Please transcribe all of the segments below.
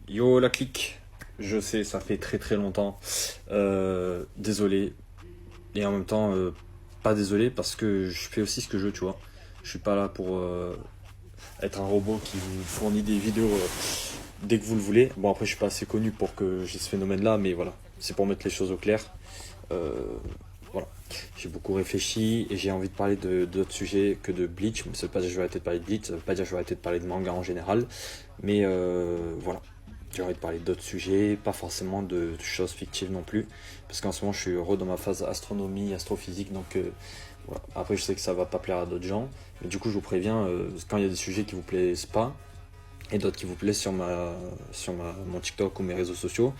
Yo la clique, je sais, ça fait très très longtemps. Désolé. Et en même temps, pas désolé parce que je fais aussi ce que je veux, tu vois. Je suis pas là pour être un robot qui vous fournit des vidéos dès que vous le voulez. Bon, après, je suis pas assez connu pour que j'ai ce phénomène-là, mais voilà. C'est pour mettre les choses au clair. Euh, voilà. J'ai beaucoup réfléchi et j'ai envie de parler d'autres sujets que de Bleach. Mais ça veut pas dire que je vais arrêter de parler de Bleach, ça veut pas dire que je vais arrêter de parler de manga en général. Mais voilà. J'ai envie de parler d'autres sujets, pas forcément de choses fictives non plus. Parce qu'en ce moment, je suis heureux dans ma phase astronomie, astrophysique. Donc voilà. Après, je sais que ça va pas plaire à d'autres gens. Mais du coup, je vous préviens, quand il y a des sujets qui vous plaisent pas, et d'autres qui vous plaisent mon TikTok ou mes réseaux sociaux,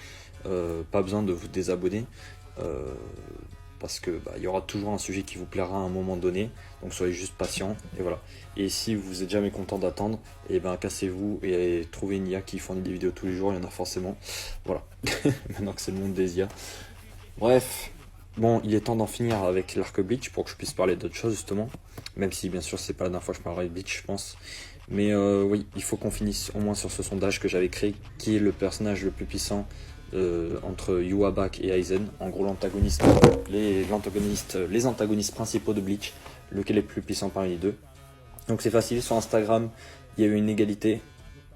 pas besoin de vous désabonner. euh, Parce que il y aura toujours un sujet qui vous plaira à un moment donné, donc soyez juste patient et voilà. Et si vous êtes jamais content d'attendre, et ben cassez-vous et trouvez une IA qui fournit des vidéos tous les jours, il y en a forcément. Voilà. Maintenant que c'est le monde des IA. Bref, bon, il est temps d'en finir avec l'arc Bleach pour que je puisse parler d'autres choses justement. Même si bien sûr c'est pas la dernière fois que je parlerai de Bleach, je pense. Mais oui, il faut qu'on finisse au moins sur ce sondage que j'avais créé, qui est le personnage le plus puissant entre Yuabak et Aizen. En gros, les antagonistes principaux de Bleach, lequel est le plus puissant parmi les deux. Donc c'est facile, sur Instagram, il y a eu une égalité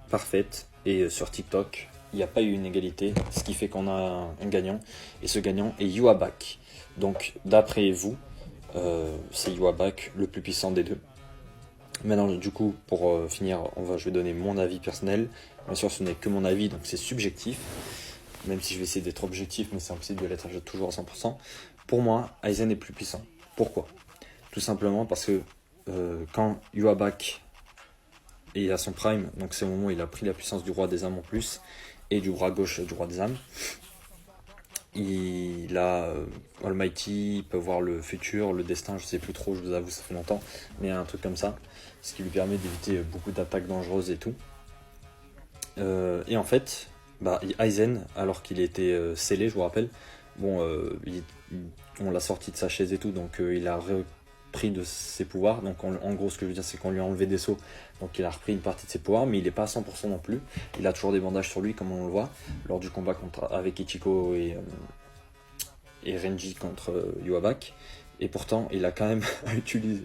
parfaite, et sur TikTok, il n'y a pas eu une égalité, ce qui fait qu'on a un gagnant, et ce gagnant est Yuabak. Donc d'après vous, c'est Yuabak le plus puissant des deux. Maintenant, du coup, pour finir, je vais donner mon avis personnel. Bien sûr, ce n'est que mon avis, donc c'est subjectif. Même si je vais essayer d'être objectif, mais c'est impossible de l'être toujours à 100%. Pour moi, Aizen est plus puissant. Pourquoi? Tout simplement parce que quand Yuabak est à son prime, donc c'est au moment où il a pris la puissance du roi des âmes en plus, et du bras gauche du roi des âmes, il a Almighty, il peut voir le futur, le destin, je sais plus trop, je vous avoue, ça fait longtemps, mais un truc comme ça, ce qui lui permet d'éviter beaucoup d'attaques dangereuses et tout. Et en fait, Aizen, alors qu'il était scellé, je vous rappelle, bon, on l'a sorti de sa chaise et tout, donc il a repris de ses pouvoirs. Donc en gros, ce que je veux dire, c'est qu'on lui a enlevé des sauts, donc il a repris une partie de ses pouvoirs, mais il n'est pas à 100% non plus. Il a toujours des bandages sur lui, comme on le voit, lors du combat avec Ichiko et Renji contre Yuabak. Et pourtant, il a quand même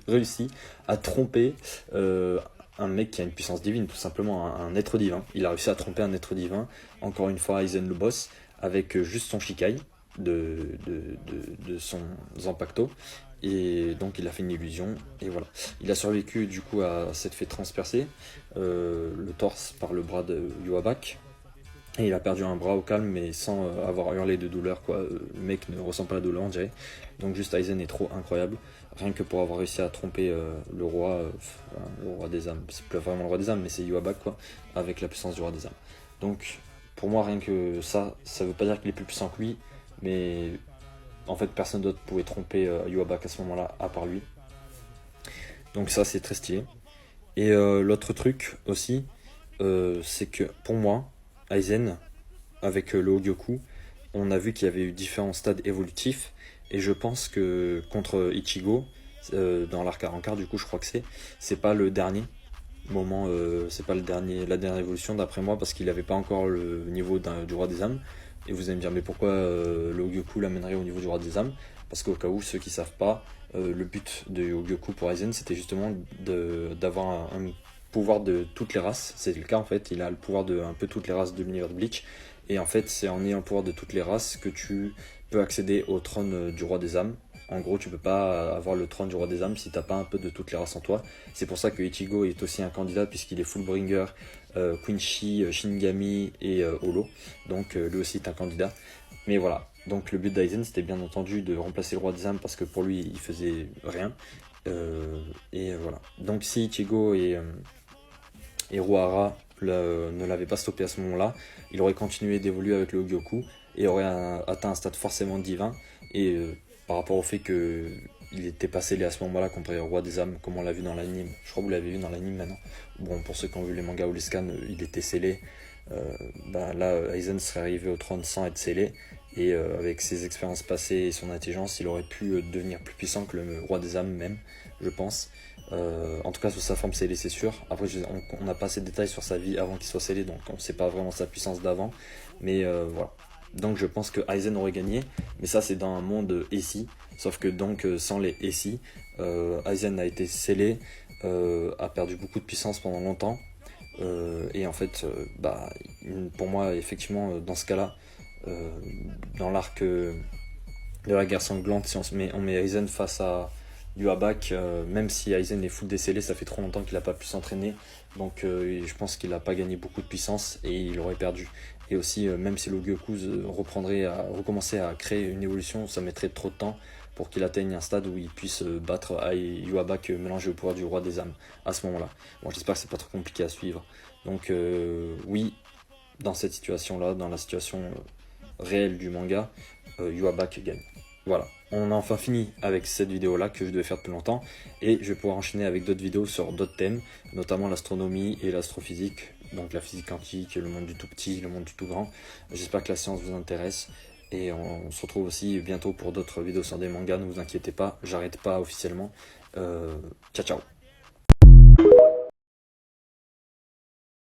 réussi à tromper un mec qui a une puissance divine, tout simplement un être divin. Il a réussi à tromper un être divin, encore une fois Aizen le boss, avec juste son Shikai de son Zanpakuto. Et donc il a fait une illusion, et voilà. Il a survécu du coup à cette fait transpercée, le torse par le bras de Yuabak. Et il a perdu un bras au calme, mais sans avoir hurlé de douleur, quoi. Le mec ne ressent pas la douleur, on dirait. Donc juste Aizen est trop incroyable. Rien que pour avoir réussi à tromper le roi des âmes. C'est pas vraiment le roi des âmes, mais c'est Yuabak, quoi. Avec la puissance du roi des âmes. Donc, pour moi, rien que ça veut pas dire qu'il est plus puissant que lui. Mais en fait, personne d'autre pouvait tromper Yuabak à ce moment-là, à part lui. Donc ça, c'est très stylé. Et l'autre truc aussi, c'est que pour moi, Aizen, avec le Hogyoku, on a vu qu'il y avait eu différents stades évolutifs, et je pense que contre Ichigo, dans l'arc 44, du coup je crois que c'est pas le dernier moment, c'est pas la dernière évolution d'après moi, parce qu'il avait pas encore le niveau du roi des âmes. Et vous allez me dire, mais pourquoi le Hogyoku l'amènerait au niveau du roi des âmes? Parce qu'au cas où, ceux qui savent pas, le but de Hogyoku pour Aizen, c'était justement d'avoir un pouvoir de toutes les races. C'est le cas en fait, il a le pouvoir de un peu toutes les races de l'univers de Bleach. Et en fait, c'est en ayant le pouvoir de toutes les races que tu peux accéder au trône du roi des âmes. En gros, tu peux pas avoir le trône du roi des âmes si t'as pas un peu de toutes les races en toi. C'est pour ça que Ichigo est aussi un candidat, puisqu'il est Fullbringer, Quincy, Shinigami et Holo. Donc lui aussi est un candidat. Mais voilà. Donc le but d'Aizen, c'était bien entendu de remplacer le roi des âmes, parce que pour lui, il faisait rien. Et voilà. Donc si Ichigo et Ruara ne l'avaient pas stoppé à ce moment-là, il aurait continué d'évoluer avec le Hogyoku et aurait atteint un stade forcément divin. Et par rapport au fait que il était pas scellé à ce moment-là contre le roi des âmes, comme on l'a vu dans l'anime. Je crois que vous l'avez vu dans l'anime maintenant. Bon, pour ceux qui ont vu les mangas ou les scans, il était scellé. Là, Aizen serait arrivé au trône sans être scellé. Et avec ses expériences passées et son intelligence, il aurait pu devenir plus puissant que le roi des âmes même, je pense. En tout cas sous sa forme scellée c'est sûr. Après on n'a pas assez de détails sur sa vie avant qu'il soit scellé, donc on ne sait pas vraiment sa puissance d'avant. Mais voilà. Donc je pense que Aizen aurait gagné, mais ça c'est dans un monde ici. Sauf que donc sans les ici, Aizen a été scellé, a perdu beaucoup de puissance pendant longtemps. Et en fait, pour moi effectivement dans ce cas-là, dans l'arc de la guerre sanglante, si on met Aizen face à Yuabak, même si Aizen est full décellé, ça fait trop longtemps qu'il n'a pas pu s'entraîner, donc je pense qu'il n'a pas gagné beaucoup de puissance et il aurait perdu. Et aussi, même si le Gyokuz recommencer à créer une évolution, ça mettrait trop de temps pour qu'il atteigne un stade où il puisse battre Yuabak mélangé au pouvoir du roi des âmes à ce moment-là. Bon, j'espère que c'est pas trop compliqué à suivre. Donc oui, dans cette situation-là, dans la situation réelle du manga, Yuabak gagne. Voilà, on a enfin fini avec cette vidéo là que je devais faire depuis longtemps et je vais pouvoir enchaîner avec d'autres vidéos sur d'autres thèmes, notamment l'astronomie et l'astrophysique, donc la physique quantique, le monde du tout petit, le monde du tout grand. J'espère que la science vous intéresse et on se retrouve aussi bientôt pour d'autres vidéos sur des mangas, ne vous inquiétez pas, j'arrête pas officiellement. Ciao ciao.